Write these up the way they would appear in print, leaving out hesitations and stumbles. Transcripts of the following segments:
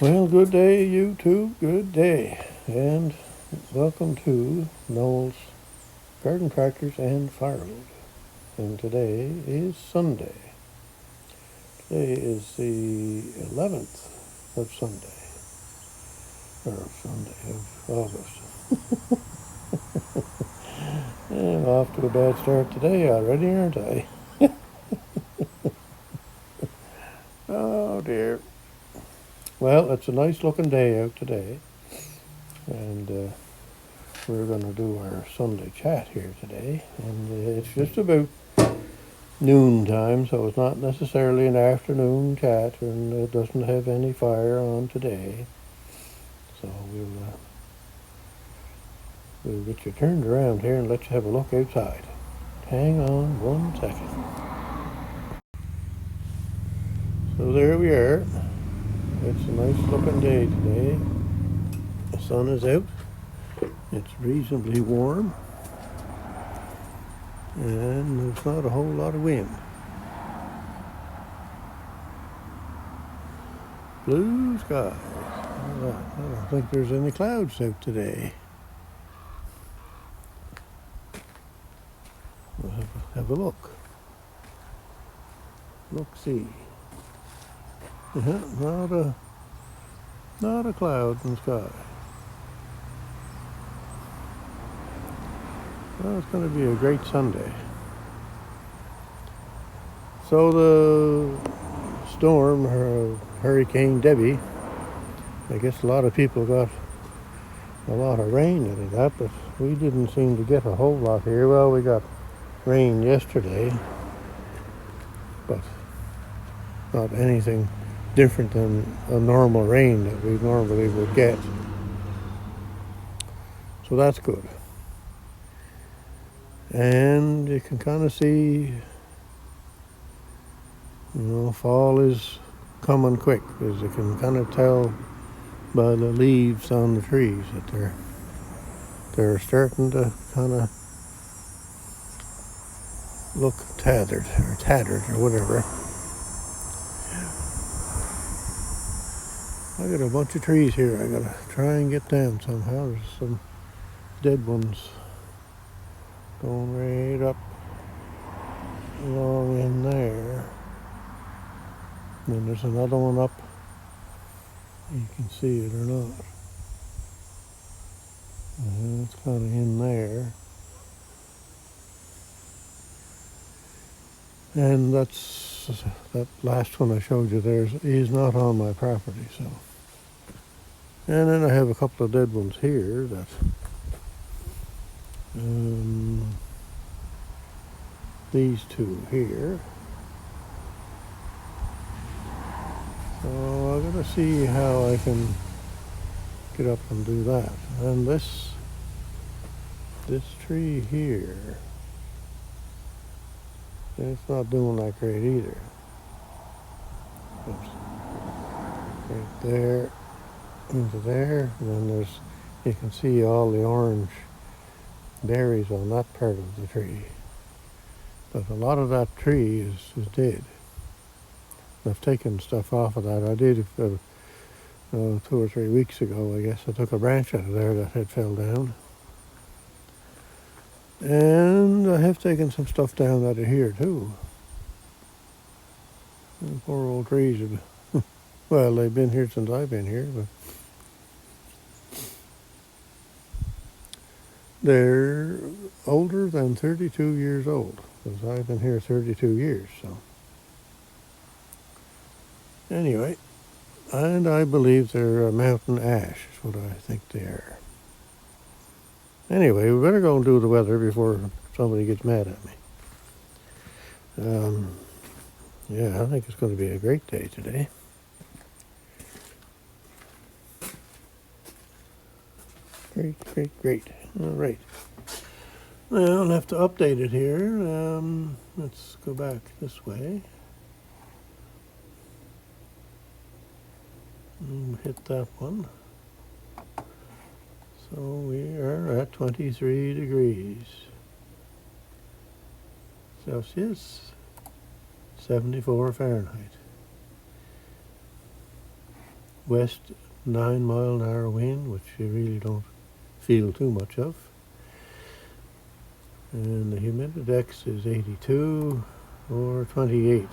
Well, good day, YouTube. Good day. And welcome to Noel's Garden Tractors and Firewood. And today is Sunday. Today is the 11th of Sunday. Or Sunday of August. I'm off to a bad start today already, aren't I? Oh, dear. Well, it's a nice looking day out today. And we're going to do our Sunday chat here today. And it's just about noon time, so it's not necessarily an afternoon chat, and it doesn't have any fire on today. So we'll get you turned around here and let you have a look outside. Hang on 1 second. So there we are. It's a nice looking day today. The sun is out. It's reasonably warm. And there's not a whole lot of wind. Blue skies. I don't think there's any clouds out today. We'll have a look. Look-see. Not a cloud in the sky. Well, it's going to be a great Sunday. So the storm, Hurricane Debbie, I guess a lot of people got a lot of rain out of that, but we didn't seem to get a whole lot here. Well, we got rain yesterday, but not anything different than a normal rain that we normally would get. So that's good. And you can kind of see, fall is coming quick, because you can kind of tell by the leaves on the trees that they're starting to kind of look tattered or whatever. I got a bunch of trees here I gotta try and get down somehow. There's some dead ones going right up along in there. And then there's another one up. You can see it or not. It's kind of in there. And that last one I showed you there is not on my property, so. And then I have a couple of dead ones here that these two here. So I gotta see how I can get up and do that. And this tree here, it's not doing that great either. Oops. Right there, into there, and then you can see all the orange berries on that part of the tree. But a lot of that tree is dead. I've taken stuff off of that. I did 2 or 3 weeks ago, I guess. I took a branch out of there that had fell down. And I have taken some stuff down out of here too. And poor old trees have, well, they've been here since I've been here, but they're older than 32 years old, because I've been here 32 years, so. Anyway, and I believe they're mountain ash is what I think they are. Anyway, we better go and do the weather before somebody gets mad at me. Yeah, I think it's going to be a great day today. Great. All right. Well, I'll have to update it here. Let's go back this way. Hit that one. So we are at 23 degrees Celsius, 74 Fahrenheit. west 9-mile-an-hour wind, which you really don't feel too much of. And the humidityindex is 82 or 28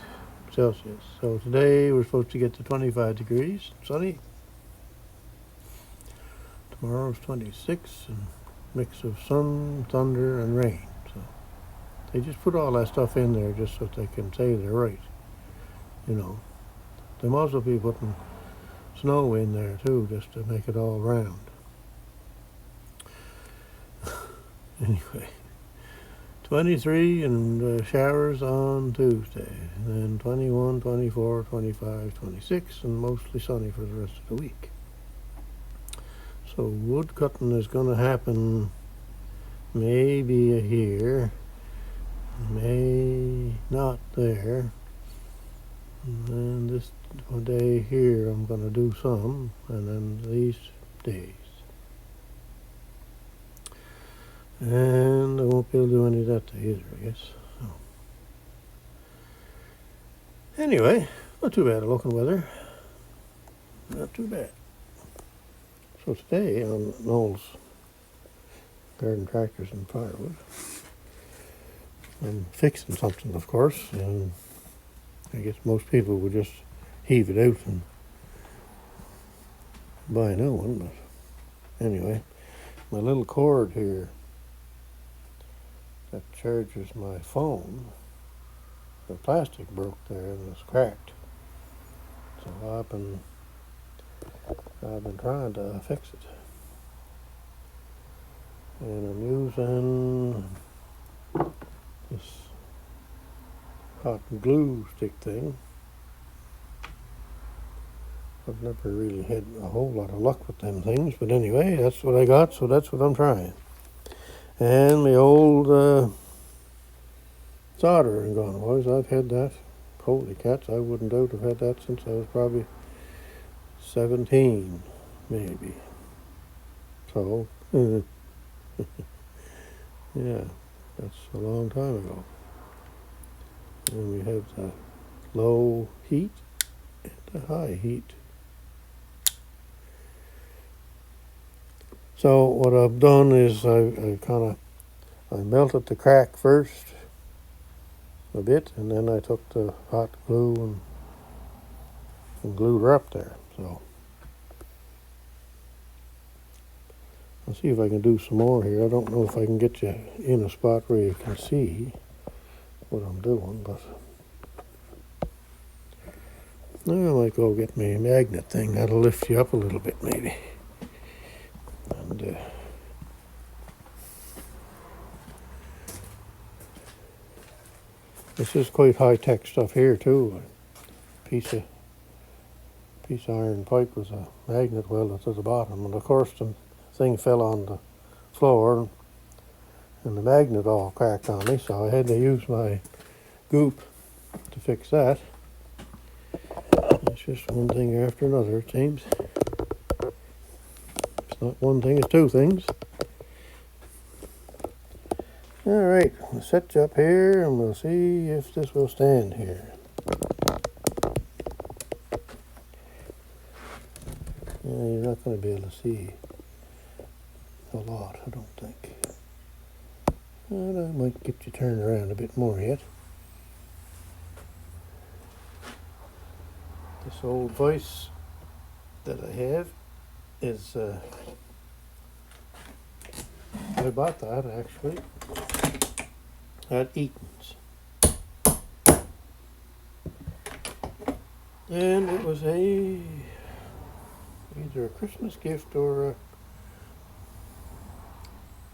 Celsius. So today we're supposed to get to 25 degrees, sunny. Tomorrow's 26, and mix of sun, thunder, and rain. So they just put all that stuff in there just so they can say they're right. You know, they must also be putting snow in there too, just to make it all round. Anyway, 23 and showers on Tuesday, and then 21, 24, 25, 26, and mostly sunny for the rest of the week. So wood cutting is going to happen maybe here, may not there. And this day here I'm going to do some, and then these days. And I won't be able to do any of that day either, I guess. So. Anyway, not too bad looking weather. Not too bad. So today on Noel's Garden Tractors and Firewood, I'm fixing something, of course, and I guess most people would just heave it out and buy a new one, but anyway, my little cord here that charges my phone, the plastic broke there and it's cracked. So I've been trying to fix it. And I'm using this hot glue stick thing. I've never really had a whole lot of luck with them things, but anyway, that's what I got, so that's what I'm trying. And the old soldering gun was, I've had that. Holy cats, I wouldn't doubt I've had that since I was probably 17, maybe. So, yeah, that's a long time ago. And we have the low heat and the high heat. So what I've done is I melted the crack first a bit, and then I took the hot glue and glued her up there. So I'll see if I can do some more here. I don't know if I can get you in a spot where you can see what I'm doing, but I might go get me a magnet thing. That'll lift you up a little bit, maybe. And this is quite high-tech stuff here too. A piece of iron pipe with a magnet welded to the bottom, and of course the thing fell on the floor and the magnet all cracked on me, so I had to use my goop to fix that. It's just one thing after another, it seems. It's not one thing, it's two things. Alright, we'll set you up here and we'll see if this will stand here. You're not going to be able to see a lot, I don't think. And I might get you turned around a bit more yet. This old vise that I have is, I bought that actually at Eaton's. And it was either a Christmas gift or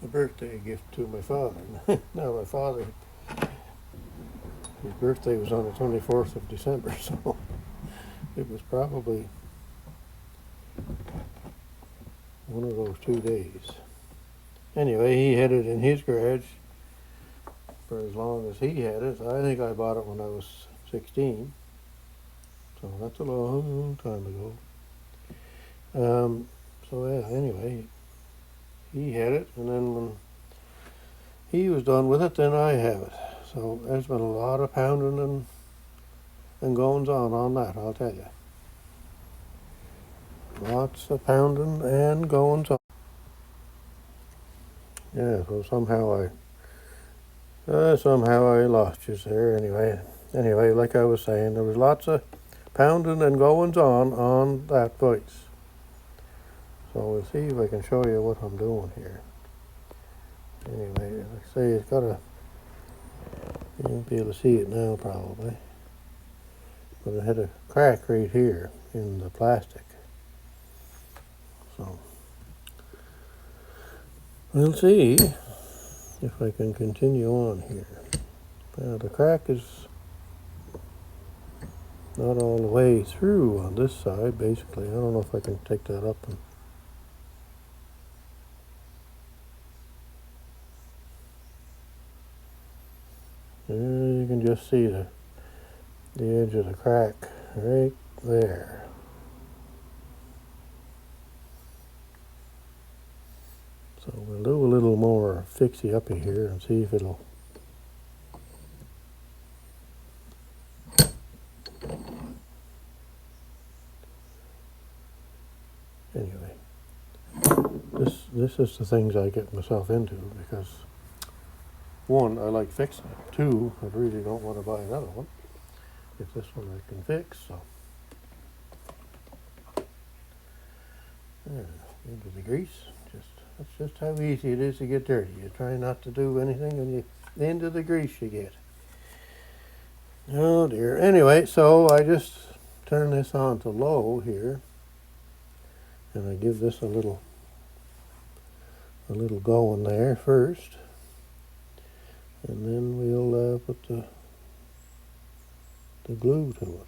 a birthday gift to my father. Now my father, his birthday was on the 24th of December, so it was probably one of those 2 days. Anyway, he had it in his garage for as long as he had it. I think I bought it when I was 16, so that's a long time ago. So yeah, anyway, he had it, and then when he was done with it, then I have it. So there's been a lot of pounding and goings on that, I'll tell you. Lots of pounding and goings on. Yeah, so somehow I lost you there. Anyway, like I was saying, there was lots of pounding and goings on that voice. So we'll see if I can show you what I'm doing here. Anyway, like I say, it's got a. You won't be able to see it now probably, but it had a crack right here in the plastic. So we'll see if I can continue on here. Now the crack is not all the way through on this side, basically. I don't know if I can take that up and you can just see the edge of the crack right there. So we'll do a little more fixie uppy here and see if it'll. Anyway, this is the things I get myself into because one, I like fixing it. Two, I really don't want to buy another one if this one I can fix. So into the grease. That's just how easy it is to get dirty. You try not to do anything, and into the grease you get. Oh dear. Anyway, so I just turn this on to low here, and I give this a little going there first, and then we'll put the glue to it.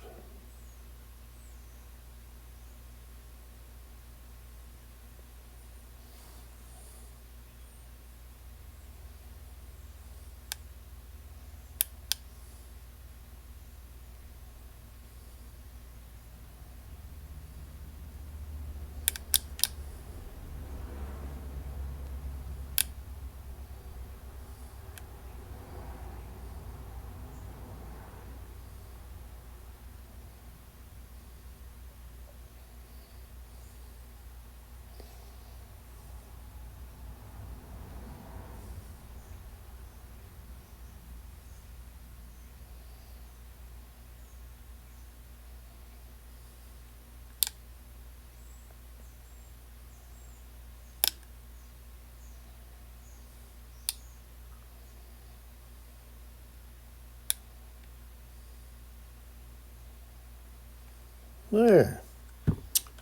There.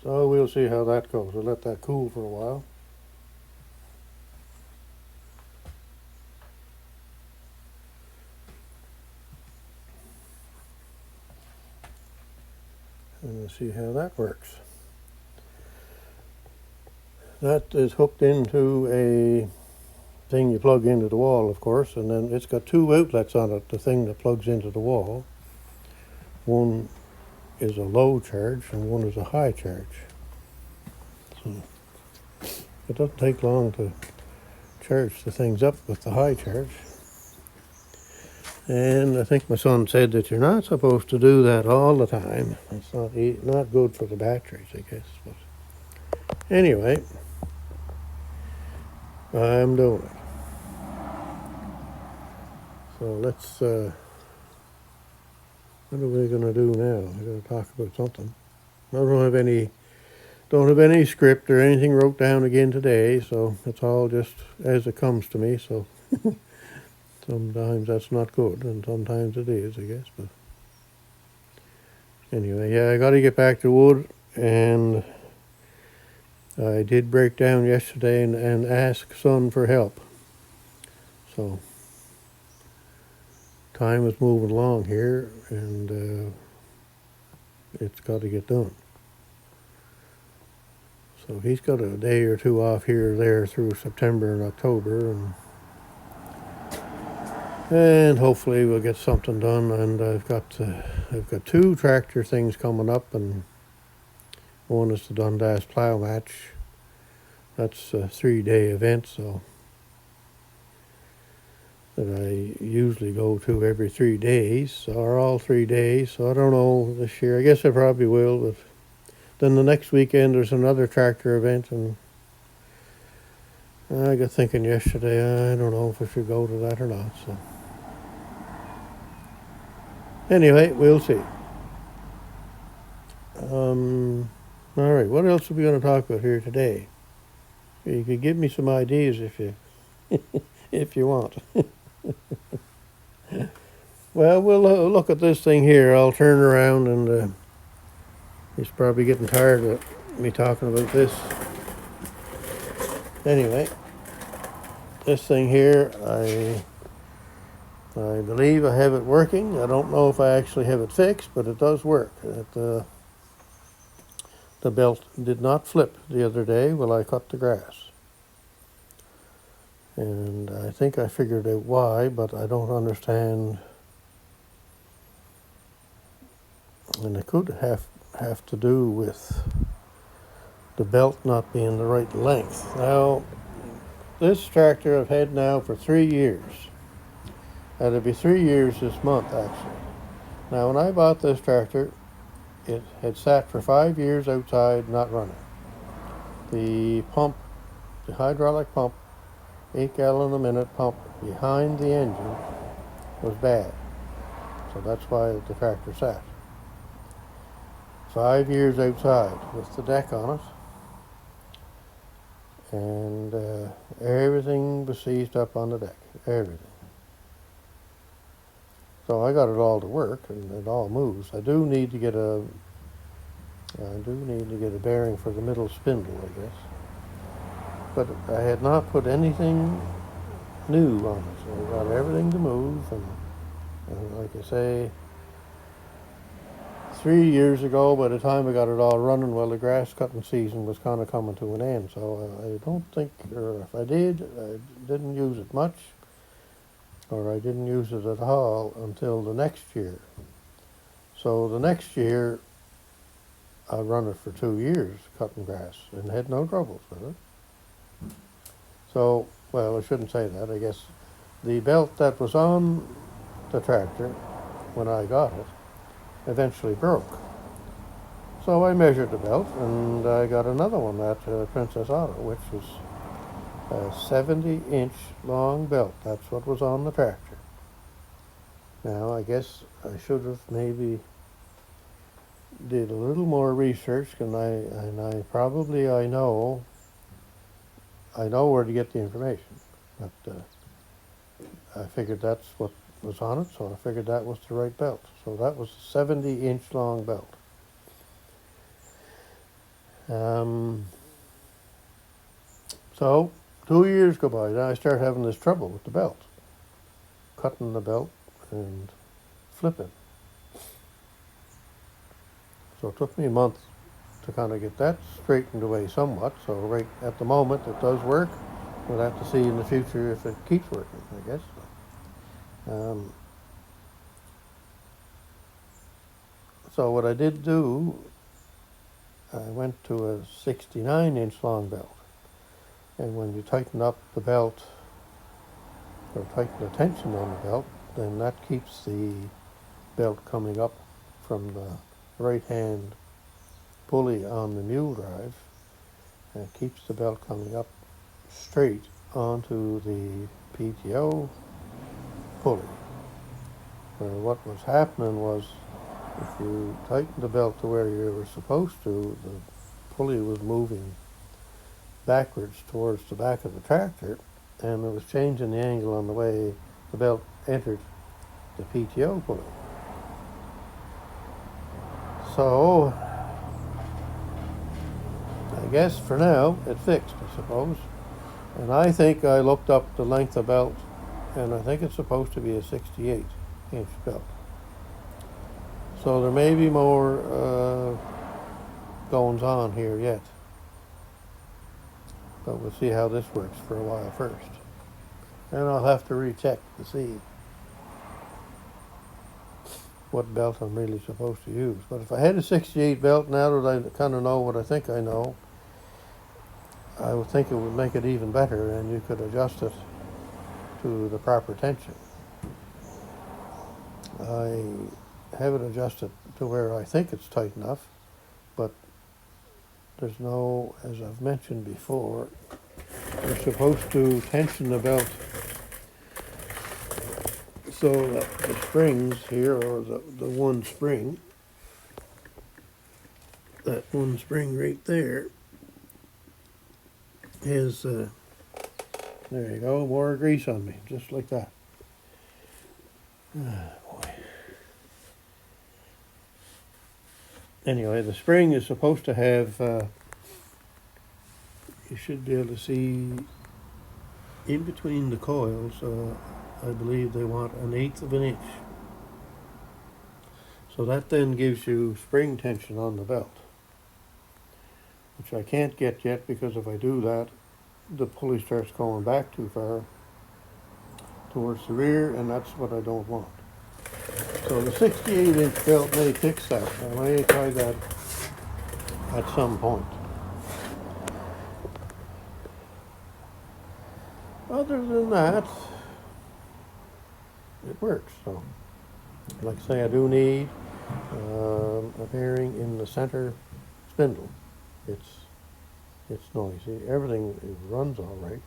So we'll see how that goes. We'll let that cool for a while. And we'll see how that works. That is hooked into a thing you plug into the wall, of course, and then it's got two outlets on it, the thing that plugs into the wall. One is a low charge and one is a high charge. So it doesn't take long to charge the things up with the high charge. And I think my son said that you're not supposed to do that all the time. It's not good for the batteries, I guess. But anyway, I'm doing it. So let's, what are we going to do now? We're going to talk about something. I don't have any script or anything wrote down again today, so it's all just as it comes to me. So sometimes that's not good, and sometimes it is, I guess. But anyway, yeah, I got to get back to wood, and I did break down yesterday and ask son for help. So time is moving along here, and it's got to get done. So he's got a day or two off here or there through September and October, and hopefully we'll get something done. And I've got two tractor things coming up, and one is the Dundas Plow Match. That's a 3-day event, so that I usually go to every 3 days, or all 3 days. So I don't know this year. I guess I probably will, but then the next weekend there's another tractor event, and I got thinking yesterday, I don't know if I should go to that or not. So anyway, we'll see. All right, what else are we going to talk about here today? You could give me some ideas if you if you want. Well, we'll look at this thing here. I'll turn around, and he's probably getting tired of me talking about this. Anyway, this thing here, I believe I have it working. I don't know if I actually have it fixed, but it does work. The belt did not flip the other day while I cut the grass. And I think I figured out why, but I don't understand. And it could have to do with the belt not being the right length. Now, this tractor I've had now for 3 years. It'll be 3 years this month, actually. Now, when I bought this tractor, it had sat for 5 years outside, not running. The pump, the hydraulic pump, 8 gallon a minute pump behind the engine was bad. So that's why the tractor sat. 5 years outside with the deck on it. And everything was seized up on the deck, everything. So I got it all to work, and it all moves. I do need to get a bearing for the middle spindle, I guess. But I had not put anything new on it. So I got everything to move, and like I say, 3 years ago, by the time I got it all running, well, the grass cutting season was kind of coming to an end. So I don't think, or if I did, I didn't use it much, or I didn't use it at all until the next year. So the next year, I run it for 2 years, cutting grass, and had no troubles with it. So, well, I shouldn't say that. I guess the belt that was on the tractor when I got it eventually broke. So I measured the belt, and I got another one at Princess Auto, which was a 70-inch long belt. That's what was on the tractor. Now, I guess I should have maybe did a little more research, and I probably know where to get the information. But I figured that's what was on it, so I figured that was the right belt. So that was a 70-inch long belt. So 2 years go by, now I start having this trouble with the belt. Cutting the belt and flipping. So it took me a month to kind of get that straightened away somewhat. So right at the moment it does work. We'll have to see in the future if it keeps working, I guess. So what I did do, I went to a 69-inch long belt. And when you tighten up the belt, or tighten the tension on the belt, then that keeps the belt coming up from the right-hand pulley on the mule drive, and keeps the belt coming up straight onto the PTO pulley. What was happening was, if you tightened the belt to where you were supposed to, the pulley was moving backwards towards the back of the tractor, and it was changing the angle on the way the belt entered the PTO pulley. So, I guess for now, it fixed, I suppose. And I think I looked up the length of belt, and I think it's supposed to be a 68-inch belt. So there may be more goings on here yet. But we'll see how this works for a while first. And I'll have to recheck to see what belt I'm really supposed to use. But if I had a 68 belt, now that I kind of know what I think I know, I would think it would make it even better, and you could adjust it to the proper tension. I have it adjusted to where I think it's tight enough, but there's no, as I've mentioned before, you're supposed to tension the belt so that the springs here, or the one spring, that one spring right there is, there you go, more grease on me, just like that. Ah, boy. Anyway, the spring is supposed to have, you should be able to see in between the coils, I believe they want 1/8 of an inch. So that then gives you spring tension on the belt, which I can't get yet, because if I do that, the pulley starts going back too far towards the rear, and that's what I don't want. So the 68-inch belt may fix that. I may try that at some point. Other than that, it works. So, like I say, I do need a bearing in the center spindle. It's noisy. Everything runs all right,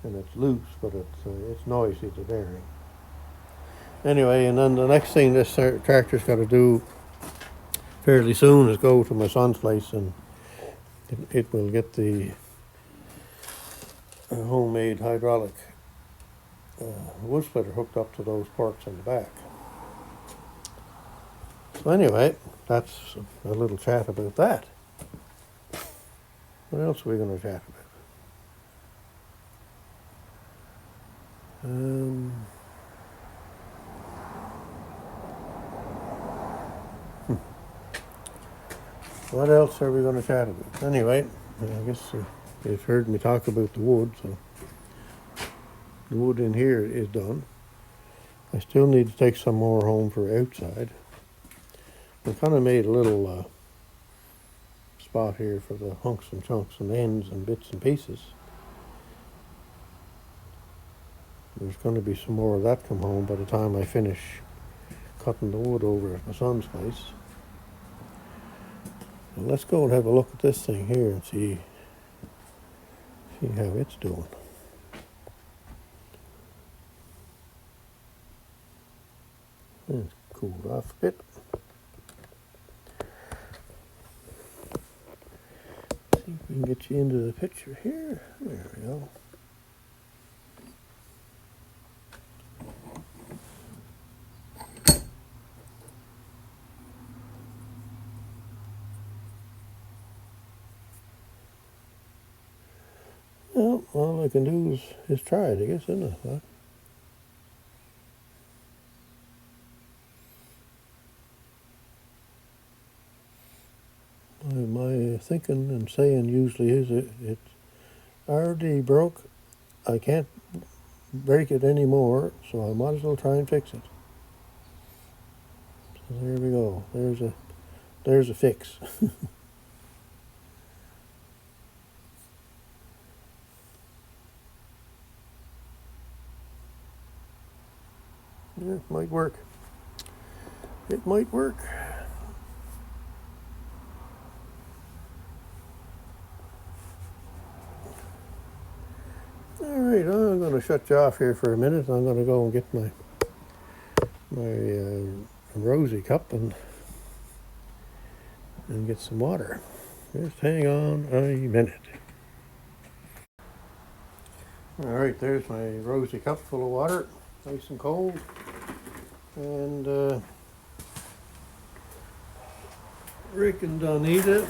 and it's loose, but it's noisy, the bearing. Anyway, and then the next thing this tractor's got to do fairly soon is go to my son's place, and it will get the homemade hydraulic wood splitter hooked up to those ports in the back. So anyway, that's a little chat about that. What else are we going to chat about? What else are we going to chat about? Anyway, I guess you've heard me talk about the wood, so the wood in here is done. I still need to take some more home for outside. I kind of made a little spot here for the hunks and chunks and ends and bits and pieces. There's going to be some more of that come home by the time I finish cutting the wood over at my son's place. Well, let's go and have a look at this thing here and see how it's doing. It's cooled off a bit. See if we can get you into the picture here. There we go. Well, all I can do is try it, I guess, isn't it? Huh? My thinking and saying usually is it's already broke. I can't break it anymore, so I might as well try and fix it. So there we go. There's a fix. Yeah, it might work. It might work. All right, I'm going to shut you off here for a minute. I'm going to go and get my rosy cup and get some water. Just hang on a minute. All right, there's my rosy cup full of water, nice and cold. And Rick and Donita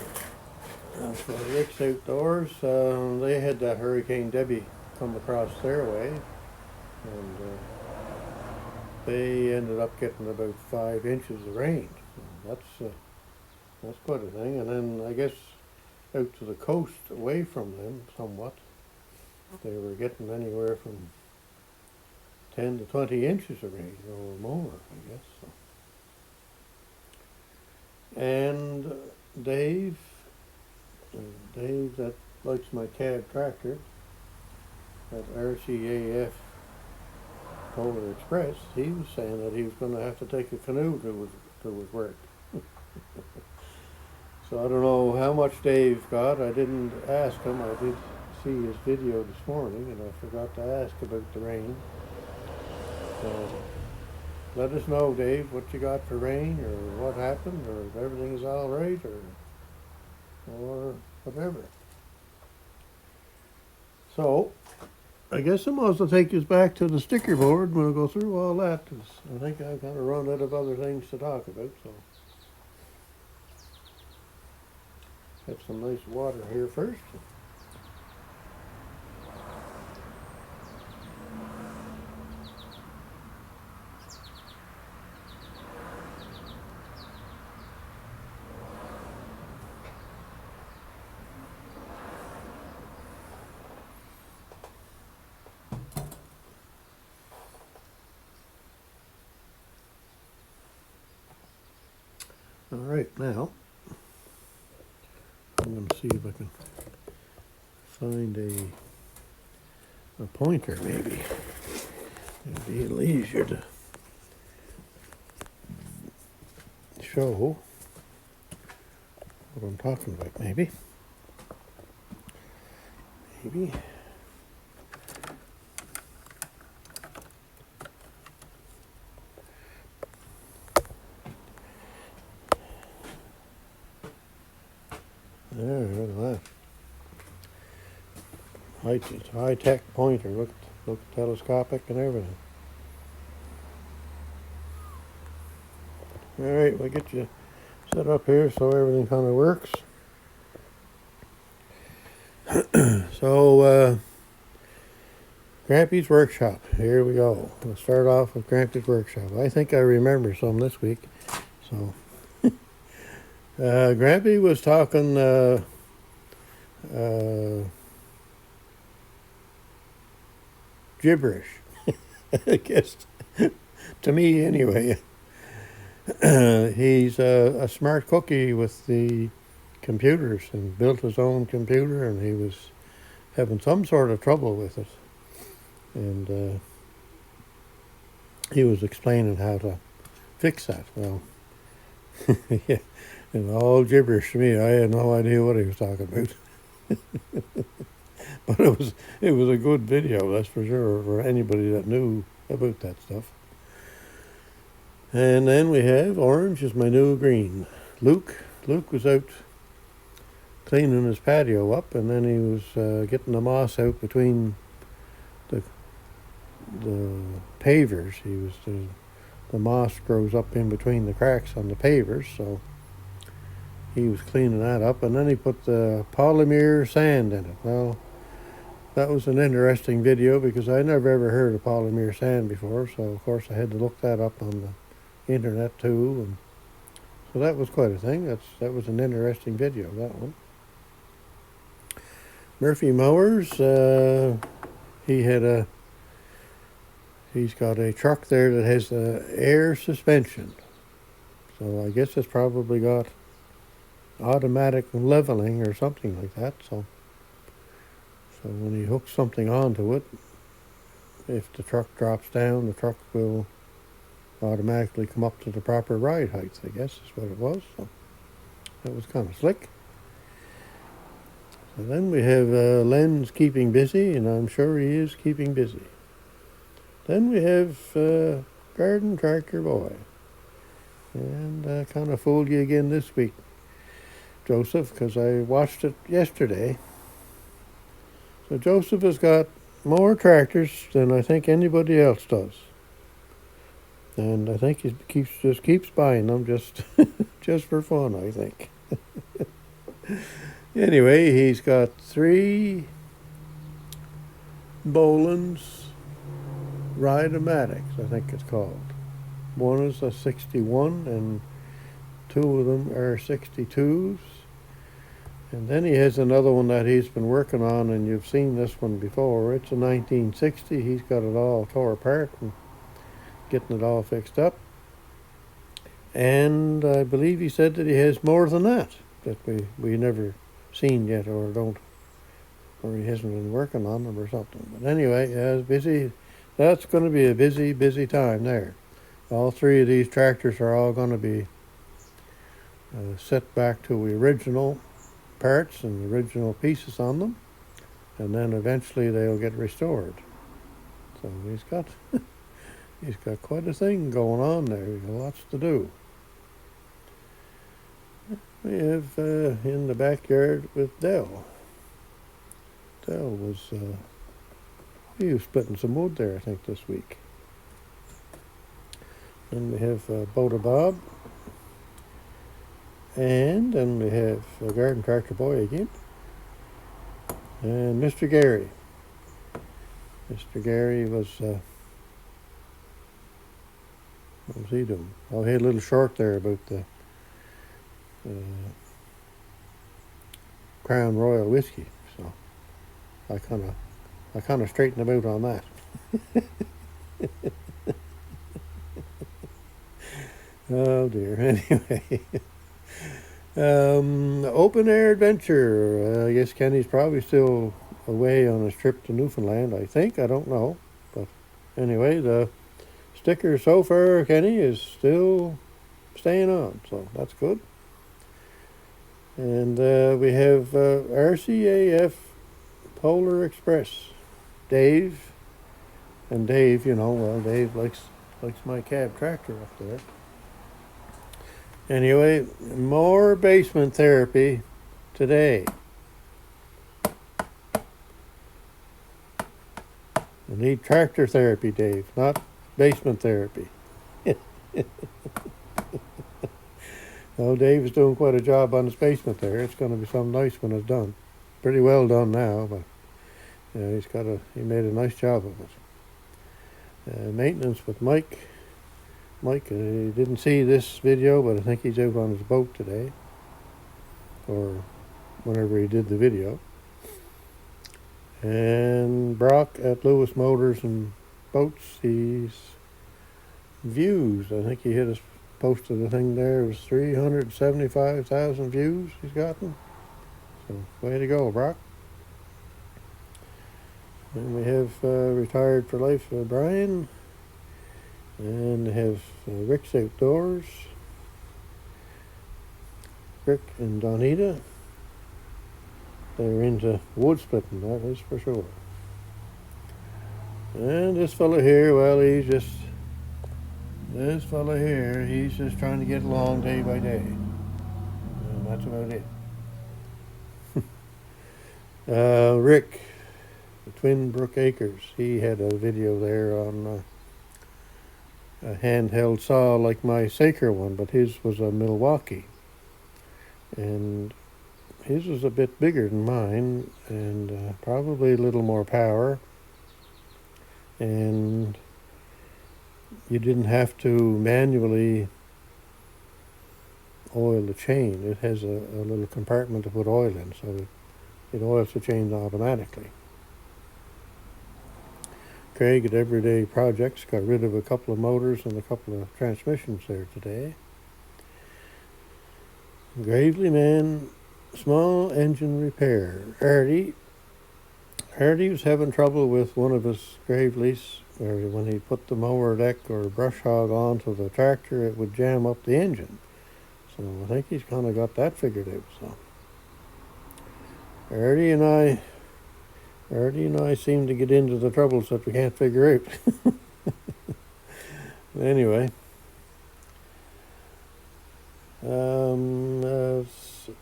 for Rick's Outdoors, they had that Hurricane Debbie come across their way, and they ended up getting about 5 inches of rain. So that's quite a thing. And then I guess out to the coast, away from them somewhat, they were getting anywhere from 10 to 20 inches of rain or more, I guess. So. And Dave that likes my cab tractor at RCAF Polar Express, he was saying that he was going to have to take a canoe to his work. So I don't know how much Dave got. I didn't ask him. I did see his video this morning, and I forgot to ask about the rain. So let us know, Dave, what you got for rain, or what happened, or if everything is all right, or whatever. So I guess I might as well take us back to the sticker board and we'll go through all that. 'Cause I think I've kind of run out of other things to talk about. So have some nice water here first. All right, now I'm going to see if I can find a pointer maybe. It'd be a little easier to show what I'm talking about maybe. Maybe. There, look at that. It's a high-tech pointer. Look telescopic and everything. All right, we'll get you set up here so everything kind of works. So, Grampy's Workshop. Here we go. We'll start off with Grampy's Workshop. I think I remember some this week. So, Grampy was talking gibberish, I guess, to me anyway. He's a smart cookie with the computers and built his own computer, and he was having some sort of trouble with it. And he was explaining how to fix that. Well, yeah, and all gibberish to me. I had no idea what he was talking about. But it was a good video, that's for sure, for anybody that knew about that stuff. And then we have orange is my new green. Luke was out cleaning his patio up, and then he was getting the moss out between the pavers. The moss grows up in between the cracks on the pavers, so he was cleaning that up, and then he put the polymer sand in it. Well, that was an interesting video because I never ever heard of polymer sand before, so of course I had to look that up on the internet too, and so that was quite a thing. That was an interesting video, that one. Murphy Mowers, he's got a truck there that has air suspension, so I guess it's probably got automatic leveling or something like that. So when he hooks something onto it, if the truck drops down, the truck will automatically come up to the proper ride height, I guess is what it was. So that was kind of slick. So then we have Len's keeping busy, and I'm sure he is keeping busy. Then we have Garden Tractor Boy. And kind of fooled you again this week, Joseph, because I watched it yesterday. So Joseph has got more tractors than I think anybody else does. And I think he just keeps buying them just for fun, I think. Anyway, he's got 3 Boland's Ride-O-Matics, I think it's called. One is a 61 and 2 of them are 62s. And then he has another one that he's been working on, and you've seen this one before. It's a 1960. He's got it all tore apart and getting it all fixed up. And I believe he said that he has more than that we never seen yet, or he hasn't been working on them or something. But anyway, yeah, it's busy. That's going to be a busy time there. All 3 of these tractors are all going to be set back to the original parts and the original pieces on them, and then eventually they'll get restored. So he's got quite a thing going on there. He's got lots to do. We have in the backyard with Dell. Dell was he was splitting some wood there, I think, this week. And we have Boda Bob. And then we have Garden Tractor Boy again. And Mr. Gary. Mr. Gary was, what was he doing? Oh, he had a little short there about the Crown Royal whiskey. So I kind of straightened him out on that. Oh dear. Anyway. Open air adventure. I guess Kenny's probably still away on his trip to Newfoundland, I think. I don't know. But anyway, the sticker so far, Kenny, is still staying on. So that's good. And we have RCAF Polar Express. Dave. And Dave, Dave likes my cab tractor up there. Anyway, more basement therapy today. I need tractor therapy, Dave, not basement therapy. Well, Dave is doing quite a job on his basement there. It's going to be something nice when it's done. Pretty well done now, but he made a nice job of it. Maintenance with Mike. Mike, he didn't see this video, but I think he's out on his boat today, or whenever he did the video. And Brock at Lewis Motors and Boats, he's views. I think he posted a thing there. It was 375,000 views he's gotten. So way to go, Brock. And we have retired for life Brian. And they have Rick's Outdoors, Rick and Donita. They're into wood splitting, that is for sure. And this fella here, well, he's just trying to get along day by day. And that's about it. Rick, the Twin Brook Acres, he had a video there on a handheld saw like my Saker one, but his was a Milwaukee. And his was a bit bigger than mine, and probably a little more power. And you didn't have to manually oil the chain. It has a little compartment to put oil in, so it oils the chain automatically. Craig at Everyday Projects got rid of a couple of motors and a couple of transmissions there today. Gravely Man, small engine repair. Hardy was having trouble with one of his Graveleys, where when he put the mower deck or brush hog onto the tractor, it would jam up the engine. So I think he's kind of got that figured out. So Hardy and I seem to get into the troubles that we can't figure out. Anyway,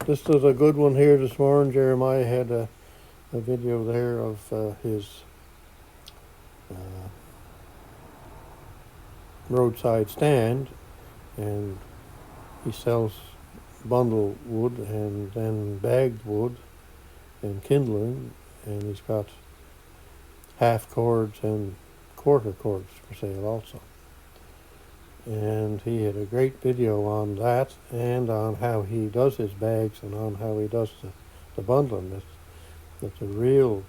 this is a good one here this morning. Jeremiah had a video there of his roadside stand, and he sells bundle wood and then bagged wood and kindling, and he's got half cords and quarter cords for sale also. And he had a great video on that and on how he does his bags and on how he does the bundling. It's a real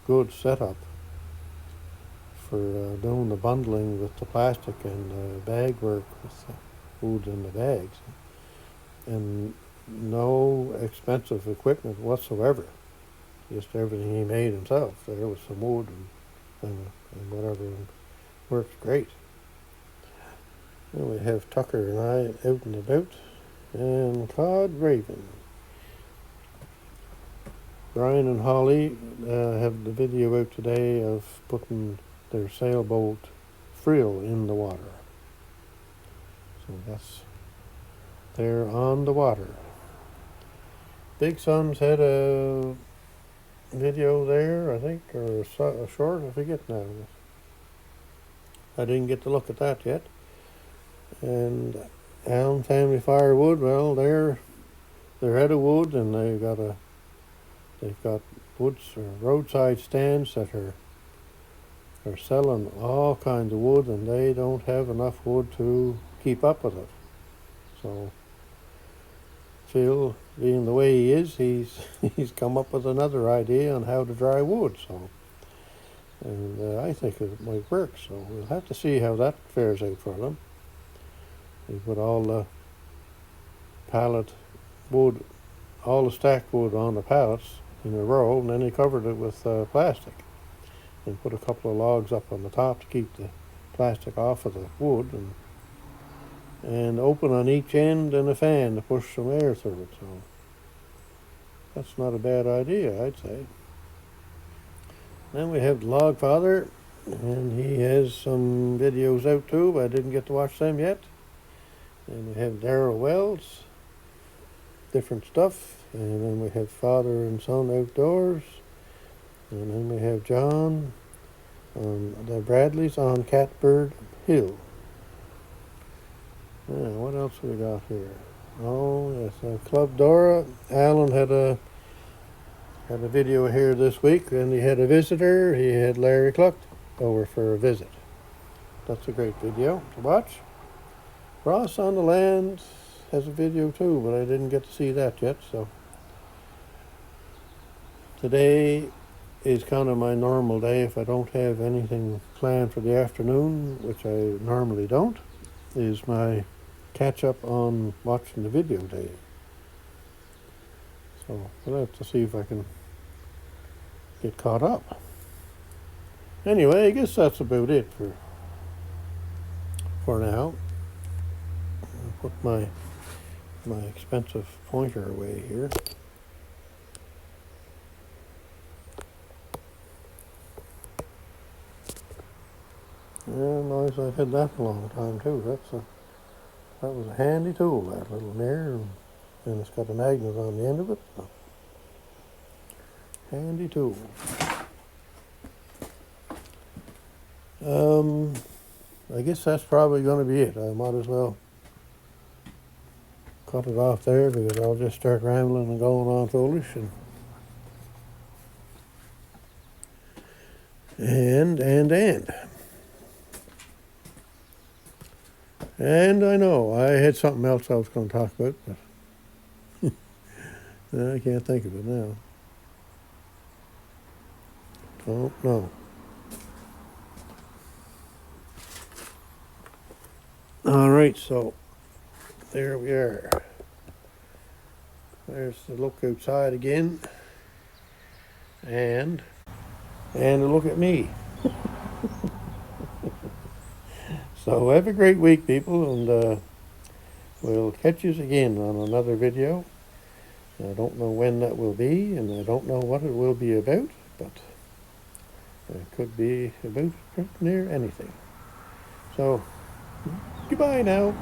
good setup for doing the bundling with the plastic and the bag work with the wood in the bags. And no expensive equipment whatsoever. Just everything he made himself. There was some wood and whatever. And works great. And we have Tucker and I out and about. and cod graven. Brian and Holly have the video out today of putting their sailboat frill in the water. So that's there on the water. Big Son's had a video there, I think, or a short, I forget now. I didn't get to look at that yet. And Allen Family Firewood, well, they're out of wood, and they've got woods or roadside stands that are selling all kinds of wood, and they don't have enough wood to keep up with it. So Phil, being the way he is, he's come up with another idea on how to dry wood. So, and I think it might work. So we'll have to see how that fares out for them. He put all the pallet wood, all the stacked wood on the pallets in a row, and then he covered it with plastic. And put a couple of logs up on the top to keep the plastic off of the wood, and open on each end and a fan to push some air through it. So that's not a bad idea, I'd say. Then we have the Log Father, and he has some videos out too, but I didn't get to watch them yet. And we have Daryl Wells, different stuff, and then we have Father and Son Outdoors, and then we have John, the Bradleys on Catbird Hill. Yeah, what else have we got here? Oh, yes, Club Dora. Alan had a video here this week, and he had a visitor. He had Larry Cluck over for a visit. That's a great video to watch. Ross on the Land has a video too, but I didn't get to see that yet. So today is kind of my normal day if I don't have anything planned for the afternoon, which I normally don't, is my catch up on watching the video day. So we'll have to see if I can get caught up. Anyway, I guess that's about it for now. I'll put my expensive pointer away here. Yeah, nice. I've had that a long time too. That was a handy tool, that little mirror, and it's got a magnet on the end of it. So. Handy tool. I guess that's probably going to be it. I might as well cut it off there because I'll just start rambling and going on foolish. And I know I had something else I was going to talk about, but I can't think of it now. Don't know. All right, so there we are. There's the look outside again, and a look at me. So have a great week, people, and we'll catch you again on another video. I don't know when that will be, and I don't know what it will be about, but it could be about pretty near anything. So, goodbye now.